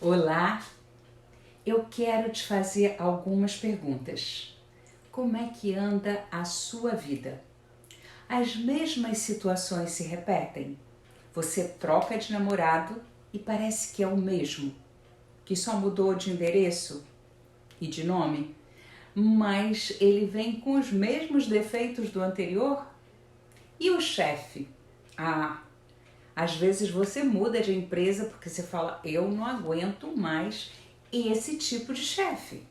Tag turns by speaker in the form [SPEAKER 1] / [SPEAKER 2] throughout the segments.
[SPEAKER 1] Olá, eu quero te fazer algumas perguntas. Como é que anda a sua vida? As mesmas situações se repetem? Você troca de namorado e parece que é o mesmo, que só mudou de endereço e de nome, mas ele vem com os mesmos defeitos do anterior? E o chefe? Às vezes você muda de empresa porque você fala, eu não aguento mais esse tipo de chefe.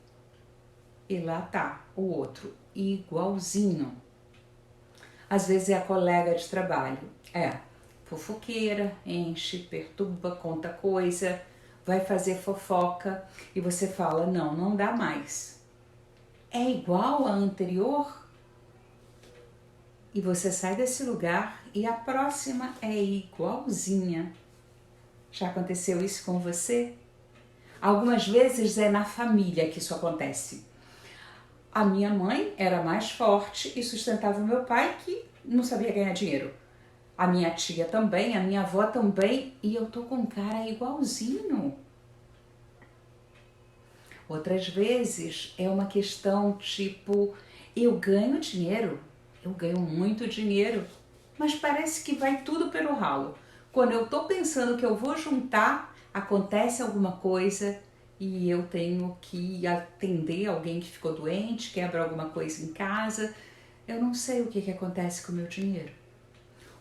[SPEAKER 1] E lá tá o outro, igualzinho. Às vezes é a colega de trabalho. Fofoqueira, enche, perturba, conta coisa, vai fazer fofoca e você fala, não dá mais. É igual a anterior? E você sai desse lugar e a próxima é igualzinha. Já aconteceu isso com você? Algumas vezes é na família que isso acontece. A minha mãe era mais forte e sustentava o meu pai, que não sabia ganhar dinheiro. A minha tia também, a minha avó também, e eu tô com um cara igualzinho. Outras vezes é uma questão tipo, eu ganho dinheiro, eu ganho muito dinheiro, mas parece que vai tudo pelo ralo. Quando eu tô pensando que eu vou juntar, acontece alguma coisa e eu tenho que atender alguém que ficou doente, quebra alguma coisa em casa. Eu não sei o que acontece com o meu dinheiro.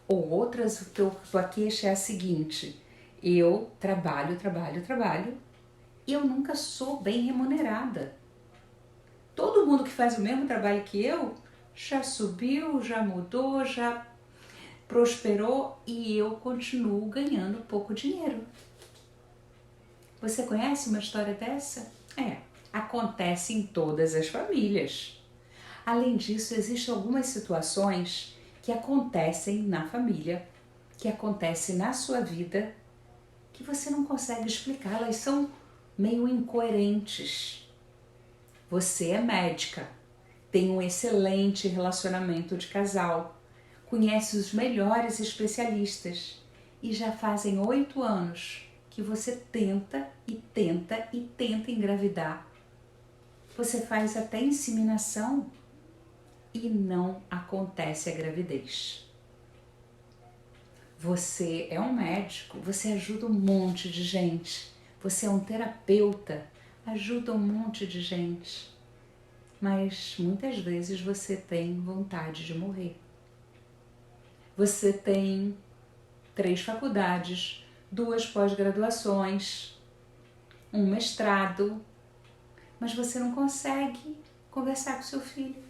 [SPEAKER 1] Ou outras, a queixa é a seguinte, eu trabalho, e eu nunca sou bem remunerada. Todo mundo que faz o mesmo trabalho que eu já subiu, já mudou, já prosperou e eu continuo ganhando pouco dinheiro. Você conhece uma história dessa? Acontece em todas as famílias. Além disso, existem algumas situações que acontecem na família, que acontecem na sua vida, que você não consegue explicar, elas são meio incoerentes. Você é médica, tem um excelente relacionamento de casal, conhece os melhores especialistas e já fazem 8 anos que você tenta engravidar. Você faz até inseminação e não acontece a gravidez. Você é um médico, você ajuda um monte de gente, você é um terapeuta, ajuda um monte de gente, mas muitas vezes você tem vontade de morrer. Você tem 3 faculdades, 2 pós-graduações, um mestrado, mas você não consegue conversar com seu filho.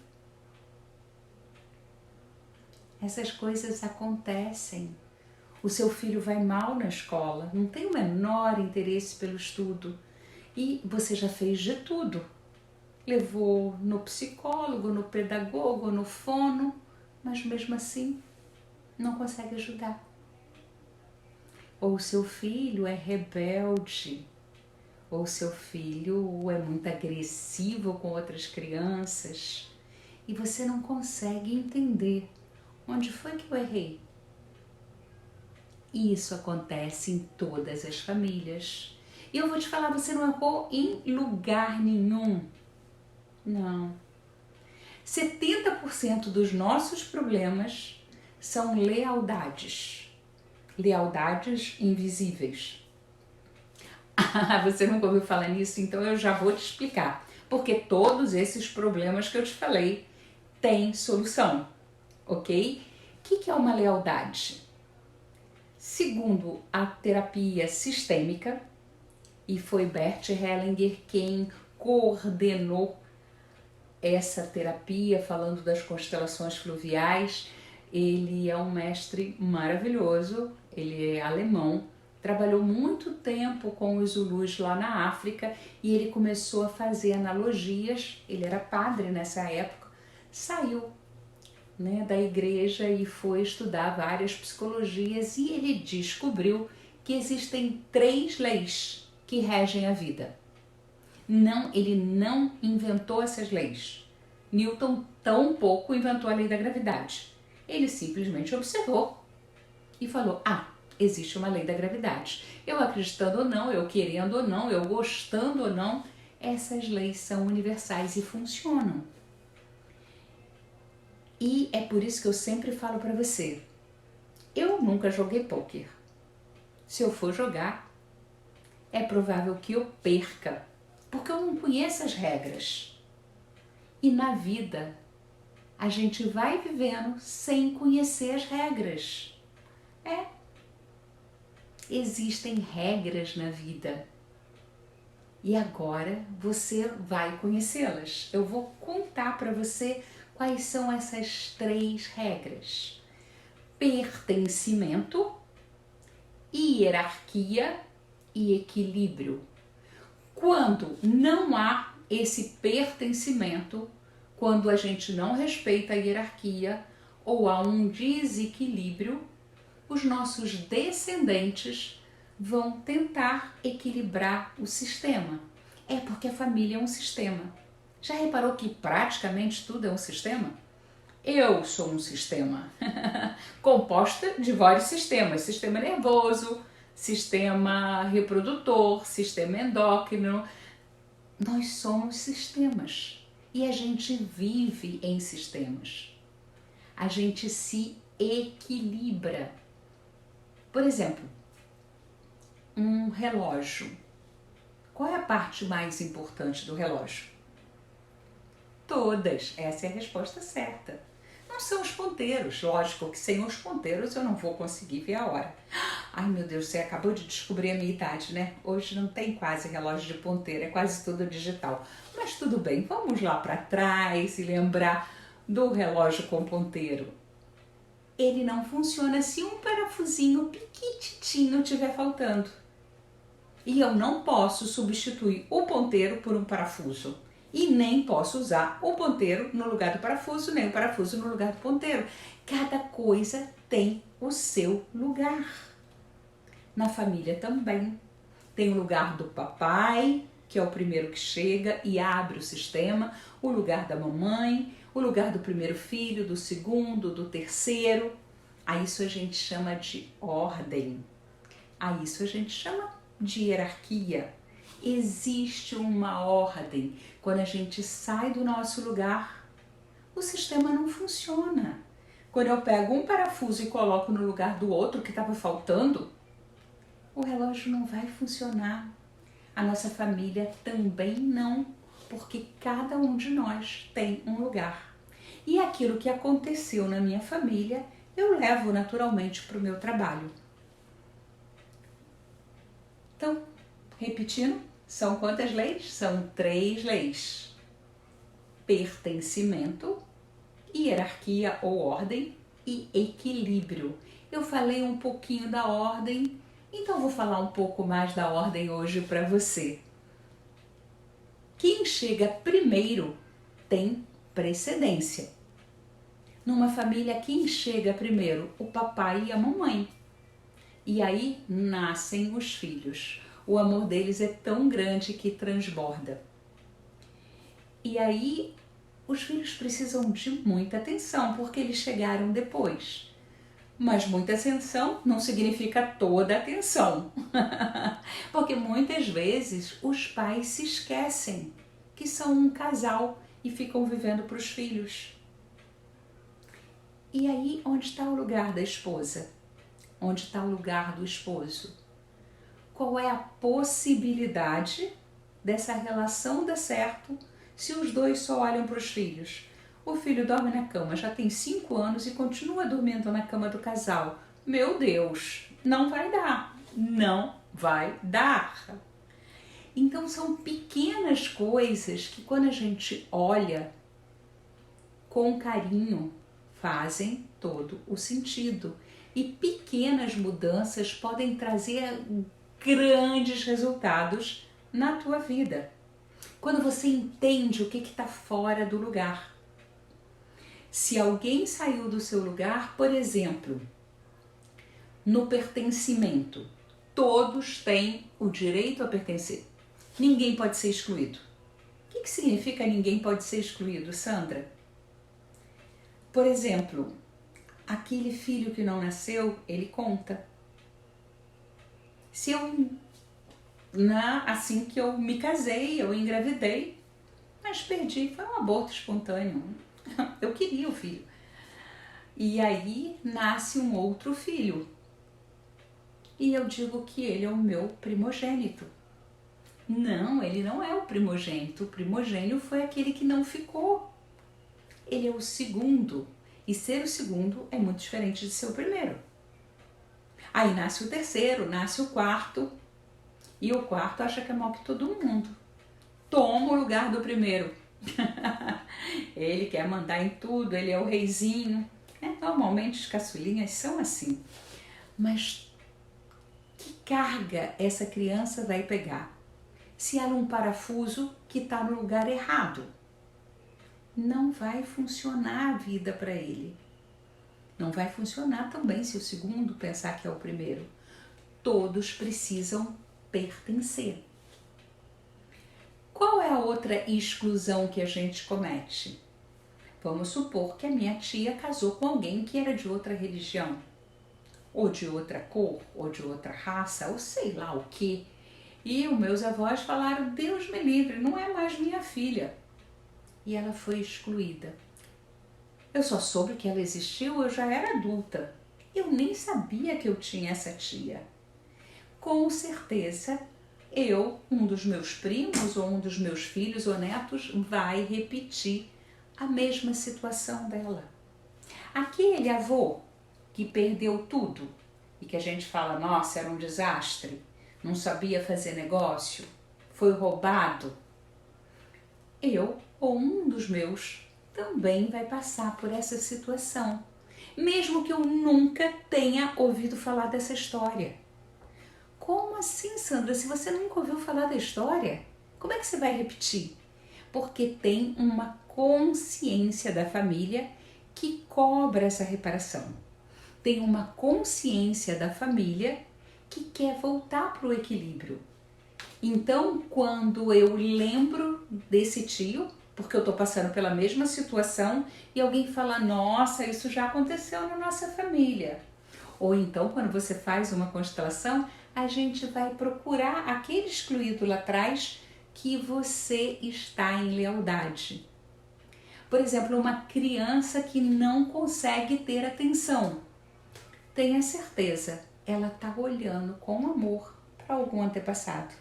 [SPEAKER 1] Essas coisas acontecem. O seu filho vai mal na escola, não tem o menor interesse pelo estudo e você já fez de tudo. Levou no psicólogo, no pedagogo, no fono, mas mesmo assim não consegue ajudar. Ou o seu filho é rebelde, ou o seu filho é muito agressivo com outras crianças e você não consegue entender onde foi que eu errei. E isso acontece em todas as famílias. E eu vou te falar, você não errou em lugar nenhum. Não. 70% dos nossos problemas são lealdades. Lealdades invisíveis. Você nunca ouviu falar nisso? Então eu já vou te explicar. Porque todos esses problemas que eu te falei têm solução, ok? O que é uma lealdade? Segundo a terapia sistêmica, e foi Bert Hellinger quem coordenou essa terapia, falando das constelações fluviais. Ele é um mestre maravilhoso, ele é alemão, trabalhou muito tempo com os Zulus lá na África e ele começou a fazer analogias, ele era padre nessa época, saiu da igreja e foi estudar várias psicologias e ele descobriu que existem 3 leis que regem a vida. Ele não inventou essas leis. Newton tampouco inventou a lei da gravidade. Ele simplesmente observou e falou, existe uma lei da gravidade. Eu acreditando ou não, eu querendo ou não, eu gostando ou não, essas leis são universais e funcionam. E é por isso que eu sempre falo para você, eu nunca joguei pôquer. Se eu for jogar, é provável que eu perca, porque eu não conheço as regras. E na vida, a gente vai vivendo sem conhecer as regras. Existem regras na vida. E agora você vai conhecê-las. Eu vou contar para você quais são essas 3 regras: pertencimento, hierarquia e equilíbrio. Quando não há esse pertencimento, quando a gente não respeita a hierarquia ou há um desequilíbrio, os nossos descendentes vão tentar equilibrar o sistema. É porque a família é um sistema. Já reparou que praticamente tudo é um sistema? Eu sou um sistema composta de vários sistemas: sistema nervoso, sistema reprodutor, sistema endócrino. Nós somos sistemas e a gente vive em sistemas. A gente se equilibra. Por exemplo, um relógio. Qual é a parte mais importante do relógio? Todas. Essa é a resposta certa. Não são os ponteiros. Lógico que sem os ponteiros eu não vou conseguir ver a hora. Ai meu Deus, você acabou de descobrir a minha idade, né? Hoje não tem quase relógio de ponteiro, é quase tudo digital. Mas tudo bem, vamos lá para trás e lembrar do relógio com ponteiro. Ele não funciona se um parafusinho piquititinho estiver faltando. E eu não posso substituir o ponteiro por um parafuso. E nem posso usar o ponteiro no lugar do parafuso, nem o parafuso no lugar do ponteiro. Cada coisa tem o seu lugar. Na família também. Tem o lugar do papai, que é o primeiro que chega e abre o sistema, o lugar da mamãe, o lugar do primeiro filho, do segundo, do terceiro. A isso a gente chama de ordem. A isso a gente chama de hierarquia. Existe uma ordem. Quando a gente sai do nosso lugar, o sistema não funciona. Quando eu pego um parafuso e coloco no lugar do outro que estava faltando, o relógio não vai funcionar. A nossa família também não, porque cada um de nós tem um lugar. E aquilo que aconteceu na minha família, eu levo naturalmente para o meu trabalho. Então, repetindo, são quantas leis? São 3 leis. Pertencimento, hierarquia ou ordem e equilíbrio. Eu falei um pouquinho da ordem, então vou falar um pouco mais da ordem hoje para você. Quem chega primeiro tem precedência. Numa família, quem chega primeiro? O papai e a mamãe. E aí nascem os filhos. O amor deles é tão grande que transborda. E aí os filhos precisam de muita atenção, porque eles chegaram depois. Mas muita atenção não significa toda atenção. Porque muitas vezes os pais se esquecem que são um casal e ficam vivendo para os filhos. E aí, onde está o lugar da esposa? Onde está o lugar do esposo? Qual é a possibilidade dessa relação dar certo se os dois só olham para os filhos? O filho dorme na cama, já tem 5 anos e continua dormindo na cama do casal. Meu Deus, não vai dar, não vai dar. Então são pequenas coisas que quando a gente olha com carinho, fazem todo o sentido. E pequenas mudanças podem trazer grandes resultados na tua vida. Quando você entende o que está fora do lugar. Se alguém saiu do seu lugar, por exemplo, no pertencimento, todos têm o direito a pertencer. Ninguém pode ser excluído. O que significa ninguém pode ser excluído, Sandra? Por exemplo, aquele filho que não nasceu, ele conta. Se eu, assim que eu me casei, eu engravidei, mas perdi, foi um aborto espontâneo. Eu queria o filho. E aí nasce um outro filho. E eu digo que ele é o meu primogênito. Não, ele não é o primogênito. O primogênito foi aquele que não ficou. Ele é o segundo. E ser o segundo é muito diferente de ser o primeiro. Aí nasce o terceiro, nasce o quarto. E o quarto acha que é maior que todo mundo. Toma o lugar do primeiro. Ele quer mandar em tudo, ele é o reizinho. Normalmente os caçulinhas são assim. Mas que carga essa criança vai pegar? Se ela é um parafuso que está no lugar errado, não vai funcionar a vida para ele. Não vai funcionar também se o segundo pensar que é o primeiro. Todos precisam pertencer. Qual é a outra exclusão que a gente comete? Vamos supor que a minha tia casou com alguém que era de outra religião, ou de outra cor, ou de outra raça, ou sei lá o que. E os meus avós falaram, Deus me livre, não é mais minha filha. E ela foi excluída. Eu só soube que ela existiu, eu já era adulta. Eu nem sabia que eu tinha essa tia. Com certeza, um dos meus primos, ou um dos meus filhos ou netos, vai repetir a mesma situação dela. Aquele avô que perdeu tudo e que a gente fala, nossa, era um desastre, não sabia fazer negócio, foi roubado. Eu ou um dos meus também vai passar por essa situação, mesmo que eu nunca tenha ouvido falar dessa história. Como assim, Sandra? Se você nunca ouviu falar da história, como é que você vai repetir? Porque tem uma consciência da família que cobra essa reparação. Tem uma consciência da família que quer voltar para o equilíbrio. Então, quando eu lembro desse tio, porque eu estou passando pela mesma situação e alguém fala, nossa, isso já aconteceu na nossa família. Ou então, quando você faz uma constelação, a gente vai procurar aquele excluído lá atrás que você está em lealdade. Por exemplo, uma criança que não consegue ter atenção. Tenha certeza, ela está olhando com amor para algum antepassado.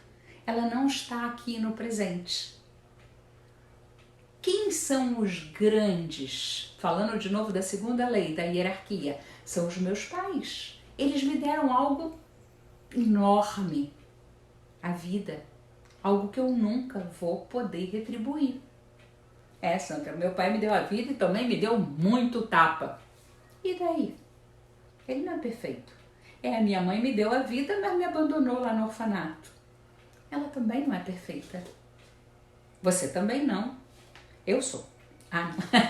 [SPEAKER 1] Ela não está aqui no presente. Quem são os grandes? Falando de novo da segunda lei, da hierarquia, são os meus pais. Eles me deram algo enorme, a vida, algo que eu nunca vou poder retribuir. Sandra, meu pai me deu a vida e também me deu muito tapa. E daí? Ele não é perfeito. A minha mãe me deu a vida, mas me abandonou lá no orfanato. Ela também não é perfeita. Você também não. Eu sou.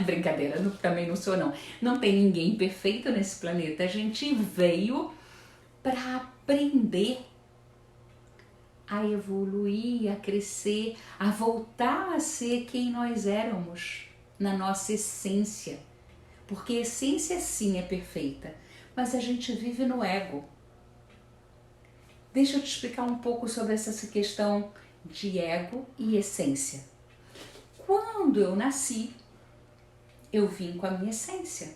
[SPEAKER 1] Brincadeira, também não sou não. Não tem ninguém perfeito nesse planeta. A gente veio para aprender a evoluir, a crescer, a voltar a ser quem nós éramos na nossa essência. Porque a essência sim é perfeita, mas a gente vive no ego. Deixa eu te explicar um pouco sobre essa questão de ego e essência. Quando eu nasci, eu vim com a minha essência,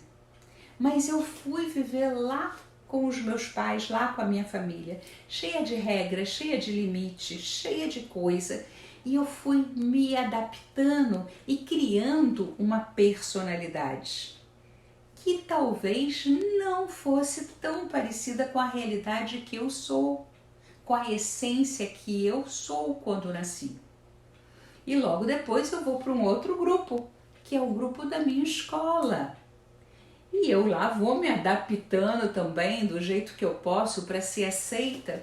[SPEAKER 1] mas eu fui viver lá com os meus pais, lá com a minha família, cheia de regras, cheia de limites, cheia de coisa, e eu fui me adaptando e criando uma personalidade que talvez não fosse tão parecida com a realidade que eu sou, com a essência que eu sou quando nasci. E logo depois eu vou para um outro grupo, que é o grupo da minha escola. E eu lá vou me adaptando também do jeito que eu posso para ser aceita.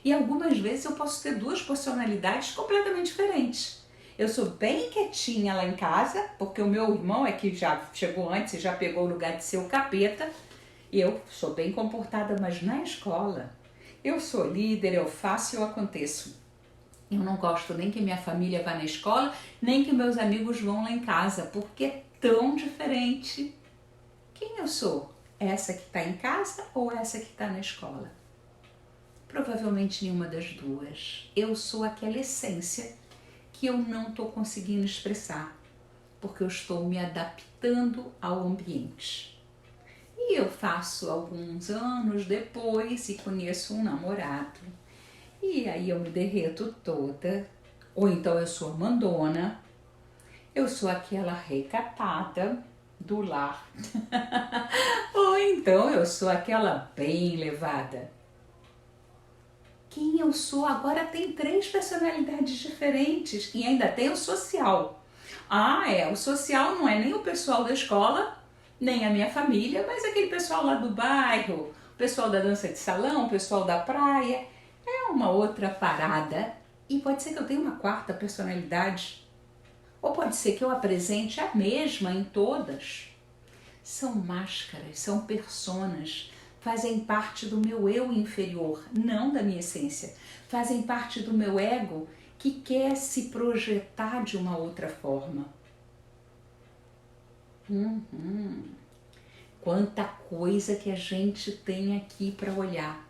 [SPEAKER 1] E algumas vezes eu posso ter duas personalidades completamente diferentes. Eu sou bem quietinha lá em casa, porque o meu irmão é que já chegou antes e já pegou o lugar de ser o capeta. E eu sou bem comportada, mas na escola eu sou líder, eu faço e eu aconteço. Eu não gosto nem que minha família vá na escola, nem que meus amigos vão lá em casa, porque é tão diferente. Quem eu sou? Essa que está em casa ou essa que está na escola? Provavelmente nenhuma das duas. Eu sou aquela essência que eu não estou conseguindo expressar, porque eu estou me adaptando ao ambiente. E eu faço alguns anos depois e conheço um namorado. E aí eu me derreto toda. Ou então eu sou a mandona. Eu sou aquela recatada do lar. Ou então eu sou aquela bem levada. Quem eu sou agora tem 3 personalidades diferentes e ainda tem o social. O social não é nem o pessoal da escola, nem a minha família, mas aquele pessoal lá do bairro, o pessoal da dança de salão, o pessoal da praia. É uma outra parada. E pode ser que eu tenha uma 4ª personalidade. Ou pode ser que eu apresente a mesma em todas. São máscaras, são personas, fazem parte do meu eu inferior, não da minha essência. Fazem parte do meu ego que quer se projetar de uma outra forma. Quanta coisa que a gente tem aqui para olhar.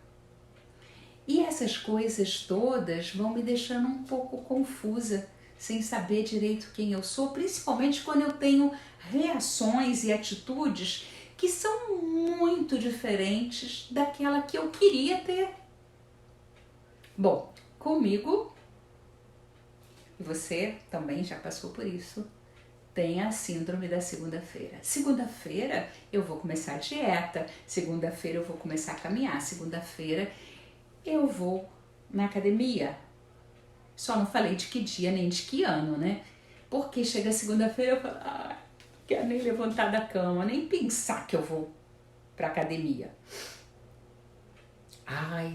[SPEAKER 1] E essas coisas todas vão me deixando um pouco confusa, sem saber direito quem eu sou, principalmente quando eu tenho reações e atitudes que são muito diferentes daquela que eu queria ter. Bom, comigo, e você também já passou por isso, tem a síndrome da segunda-feira. Segunda-feira eu vou começar a dieta, segunda-feira eu vou começar a caminhar, segunda-feira eu vou na academia. Só não falei de que dia nem de que ano, né? Porque chega segunda-feira eu falo, quero nem levantar da cama, nem pensar que eu vou pra academia.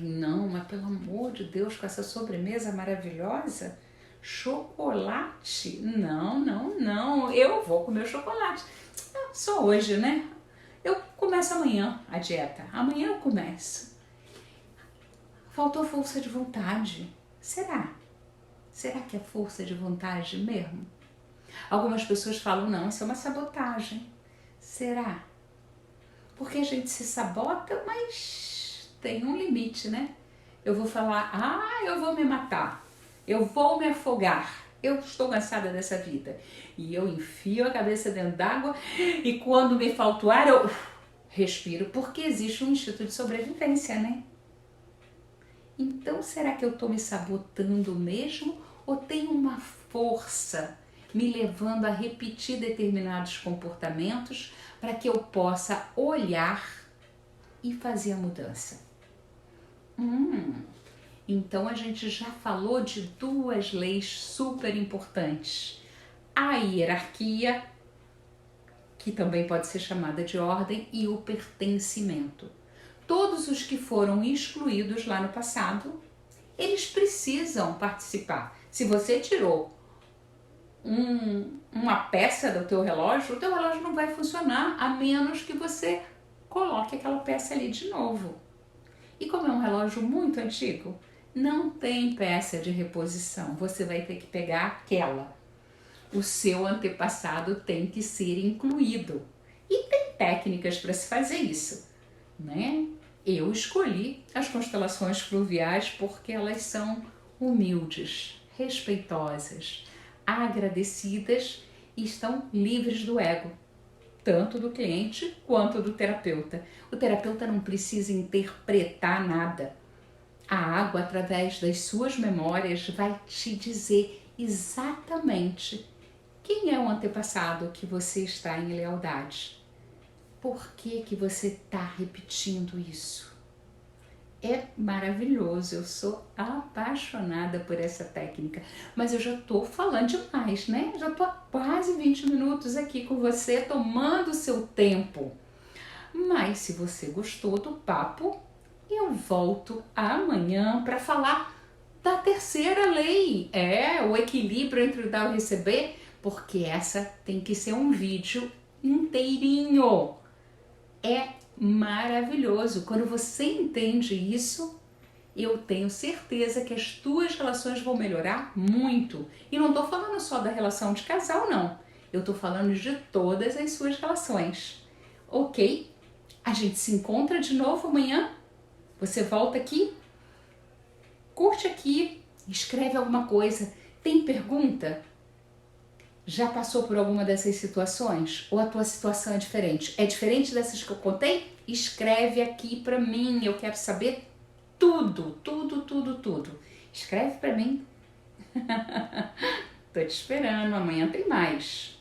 [SPEAKER 1] Não, mas pelo amor de Deus, com essa sobremesa maravilhosa, chocolate? Não, eu vou comer chocolate. Só hoje, né? Eu começo amanhã a dieta, amanhã eu começo. Faltou força de vontade. Será? Será que é força de vontade mesmo? Algumas pessoas falam, não, isso é uma sabotagem. Será? Porque a gente se sabota, mas tem um limite, né? Eu vou falar, eu vou me matar, eu vou me afogar, eu estou cansada dessa vida. E eu enfio a cabeça dentro d'água e quando me falta o ar, eu respiro, porque existe um instinto de sobrevivência, né? Então, será que eu estou me sabotando mesmo ou tem uma força me levando a repetir determinados comportamentos para que eu possa olhar e fazer a mudança? Então, a gente já falou de 2 leis super importantes. A hierarquia, que também pode ser chamada de ordem, e o pertencimento. Todos os que foram excluídos lá no passado, eles precisam participar. Se você tirou uma peça do teu relógio, o teu relógio não vai funcionar, a menos que você coloque aquela peça ali de novo. E como é um relógio muito antigo, não tem peça de reposição, você vai ter que pegar aquela. O seu antepassado tem que ser incluído. E tem técnicas para se fazer isso, né? Eu escolhi as constelações fluviais porque elas são humildes, respeitosas, agradecidas e estão livres do ego, tanto do cliente quanto do terapeuta. O terapeuta não precisa interpretar nada. A água, através das suas memórias, vai te dizer exatamente quem é o antepassado que você está em lealdade. Por que você está repetindo isso? É maravilhoso, eu sou apaixonada por essa técnica, mas eu já estou falando demais, né? Já estou há quase 20 minutos aqui com você, tomando o seu tempo. Mas se você gostou do papo, eu volto amanhã para falar da 3ª lei, o equilíbrio entre o dar e o receber, porque essa tem que ser um vídeo inteirinho. É maravilhoso. Quando você entende isso, eu tenho certeza que as tuas relações vão melhorar muito. E não estou falando só da relação de casal, não. Eu estou falando de todas as suas relações. Ok? A gente se encontra de novo amanhã. Você volta aqui curte aqui, escreve alguma coisa. Tem pergunta? Já passou por alguma dessas situações? Ou a tua situação é diferente? É diferente dessas que eu contei? Escreve aqui pra mim, eu quero saber tudo, tudo, tudo, tudo. Escreve pra mim. Tô te esperando, amanhã tem mais.